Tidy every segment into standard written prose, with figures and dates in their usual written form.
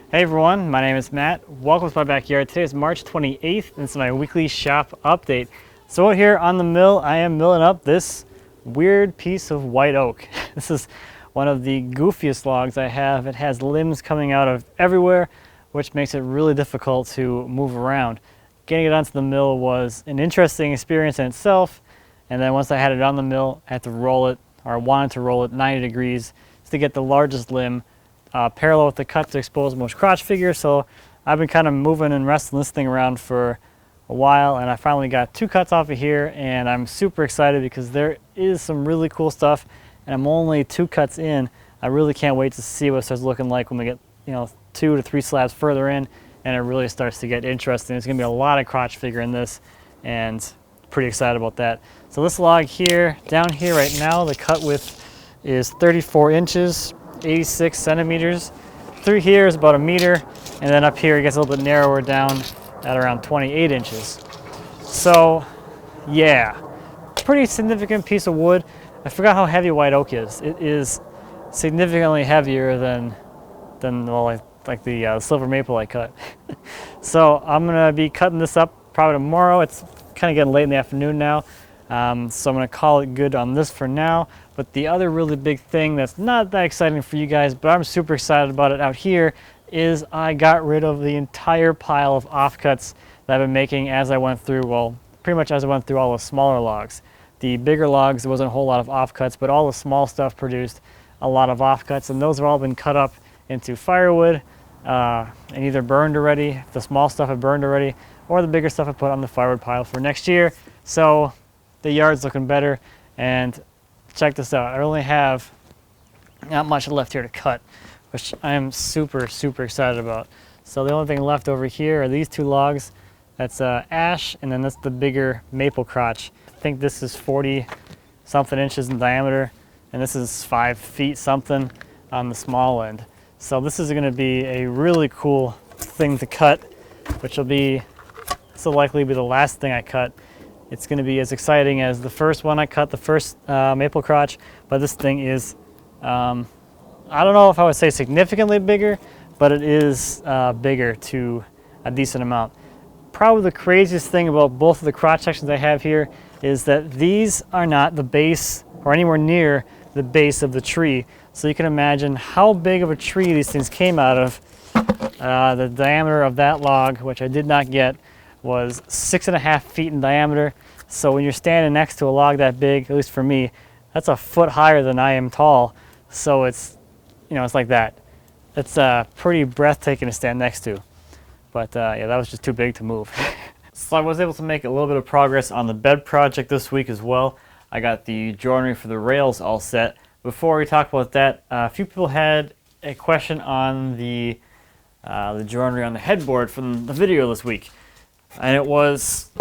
Hey everyone, my name is Matt. Welcome to my backyard. Today is March 28th and this is my weekly shop update. So out here on the mill, I am milling up this weird piece of white oak. This is one of the goofiest logs I have. It has limbs coming out of everywhere, which makes it really difficult to move around. Getting it onto the mill was an interesting experience in itself, and then once I had it on the mill, I had to roll it, or I wanted to roll it 90 degrees to get the largest limb parallel with the cut to expose most crotch figure. So I've been kind of moving and wrestling this thing around for a while, and I finally got 2 cuts off of here, and I'm super excited because there is some really cool stuff, and I'm only 2 cuts in. I really can't wait to see what it starts looking like when we get 2 to 3 slabs further in, and it really starts to get interesting. There's gonna be a lot of crotch figure in this, and pretty excited about that. So this log here, down here right now, the cut width is 34 inches, 86 centimeters. Through here is about 1 meter, and then up here it gets a little bit narrower down at around 28 inches. So yeah, pretty significant piece of wood. I forgot how heavy white oak is. It is significantly heavier than well, like the silver maple I cut. So I'm gonna be cutting this up probably tomorrow. It's kind of getting late in the afternoon now. So I'm gonna call it good on this for now. But the other really big thing that's not that exciting for you guys, but I'm super excited about it out here, is I got rid of the entire pile of offcuts that I've been making as I went through, well, pretty much as I went through all the smaller logs. The bigger logs, there wasn't a whole lot of offcuts, but all the small stuff produced a lot of offcuts, and those have all been cut up into firewood and either burned already, the small stuff had burned already, or the bigger stuff I put on the firewood pile for next year. So the yard's looking better, and check this out. I only have not much left here to cut, which I am super excited about. So the only thing left over here are these 2 logs. That's ash, and then that's the bigger maple crotch. I think this is 40 something inches in diameter, and this is 5 feet something on the small end. So this is going to be a really cool thing to cut, which will likely be the last thing I cut. It's going to be as exciting as the first one I cut, the first maple crotch, but this thing is, I don't know if I would say significantly bigger, but it is bigger to a decent amount. Probably the craziest thing about both of the crotch sections I have here is that these are not the base or anywhere near the base of the tree. So you can imagine how big of a tree these things came out of. The diameter of that log, which I did not get, was 6.5 feet in diameter. So when you're standing next to a log that big, at least for me, that's a foot higher than I am tall. So it's, it's like that. It's pretty breathtaking to stand next to. But yeah, that was just too big to move. So I was able to make a little bit of progress on the bed project this week as well. I got the joinery for the rails all set. Before we talk about that, a few people had a question on the joinery on the headboard from the video this week. And it was,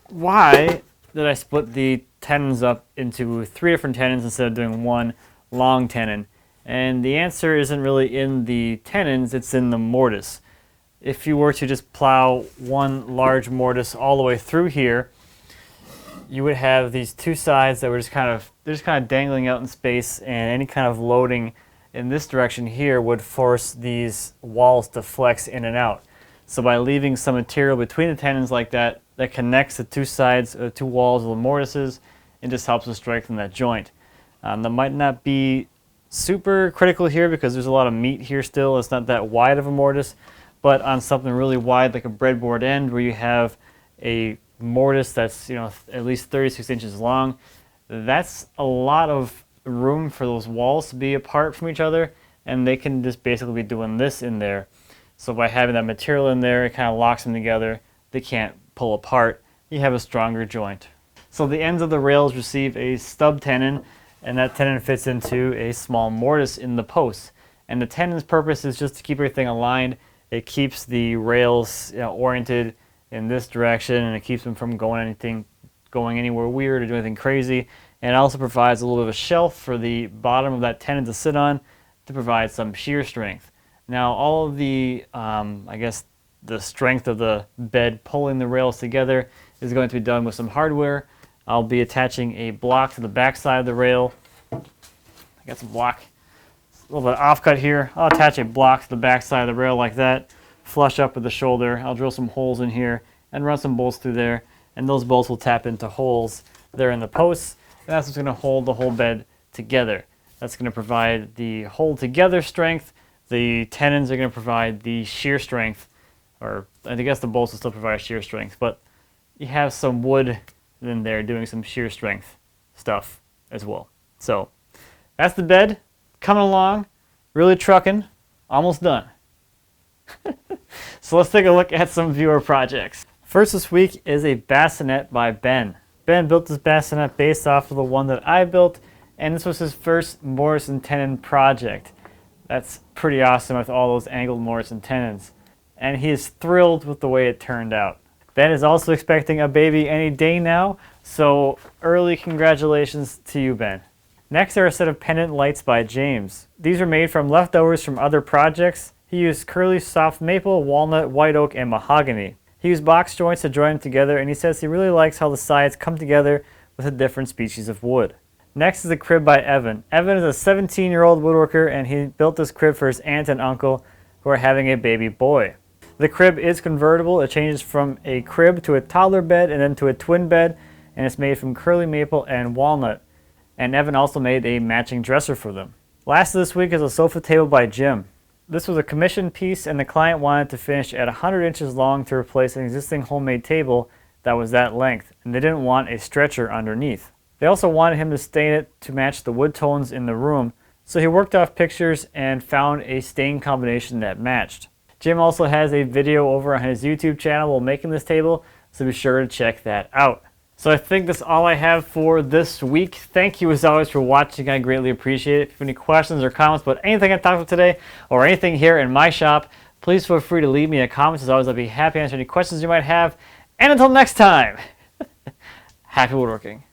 why did I split the tenons up into 3 different tenons instead of doing 1 long tenon? And the answer isn't really in the tenons, it's in the mortise. If you were to just plow 1 large mortise all the way through here, you would have these 2 sides that were just kind of dangling out in space, and any kind of loading in this direction here would force these walls to flex in and out. So by leaving some material between the tenons like that, that connects the 2 sides, 2 walls of the mortises, and just helps to strengthen that joint. That might not be super critical here because there's a lot of meat here still. It's not that wide of a mortise, but on something really wide like a breadboard end where you have a mortise that's at least 36 inches long, that's a lot of room for those walls to be apart from each other, and they can just basically be doing this in there. So by having that material in there, it kind of locks them together. They can't pull apart. You have a stronger joint. So the ends of the rails receive a stub tenon, and that tenon fits into a small mortise in the posts. And the tenon's purpose is just to keep everything aligned. It keeps the rails oriented in this direction, and it keeps them from going anywhere weird or doing anything crazy. And it also provides a little bit of a shelf for the bottom of that tenon to sit on to provide some shear strength. Now all of the, I guess the strength of the bed pulling the rails together is going to be done with some hardware. I'll be attaching a block to the back side of the rail. I got some block. A little bit of offcut here. I'll attach a block to the back side of the rail like that, flush up with the shoulder. I'll drill some holes in here and run some bolts through there, and those bolts will tap into holes there in the posts, and that's what's going to hold the whole bed together. That's going to provide the hold together strength. The tenons are going to provide the shear strength, or I guess the bolts will still provide shear strength, but you have some wood in there doing some shear strength stuff as well. So that's the bed. Coming along, really trucking, almost done. So let's take a look at some viewer projects. First this week is a bassinet by Ben. Ben built this bassinet based off of the one that I built, and this was his first mortise and tenon project. That's pretty awesome with all those angled mortise and tenons. And he is thrilled with the way it turned out. Ben is also expecting a baby any day now, so early congratulations to you, Ben. Next are a set of pendant lights by James. These are made from leftovers from other projects. He used curly soft maple, walnut, white oak, and mahogany. He used box joints to join them together, and he says he really likes how the sides come together with a different species of wood. Next is a crib by Evan. Evan is a 17-year-old woodworker, and he built this crib for his aunt and uncle who are having a baby boy. The crib is convertible. It changes from a crib to a toddler bed and then to a twin bed, and it's made from curly maple and walnut. And Evan also made a matching dresser for them. Last this week is a sofa table by Jim. This was a commissioned piece, and the client wanted to finish at 100 inches long to replace an existing homemade table that was that length, and they didn't want a stretcher underneath. They also wanted him to stain it to match the wood tones in the room, so he worked off pictures and found a stain combination that matched. Jim also has a video over on his YouTube channel while making this table, so be sure to check that out. So I think that's all I have for this week. Thank you as always for watching. I greatly appreciate it. If you have any questions or comments about anything I talked about today or anything here in my shop, please feel free to leave me a comment. As always, I'll be happy to answer any questions you might have. And until next time, happy woodworking.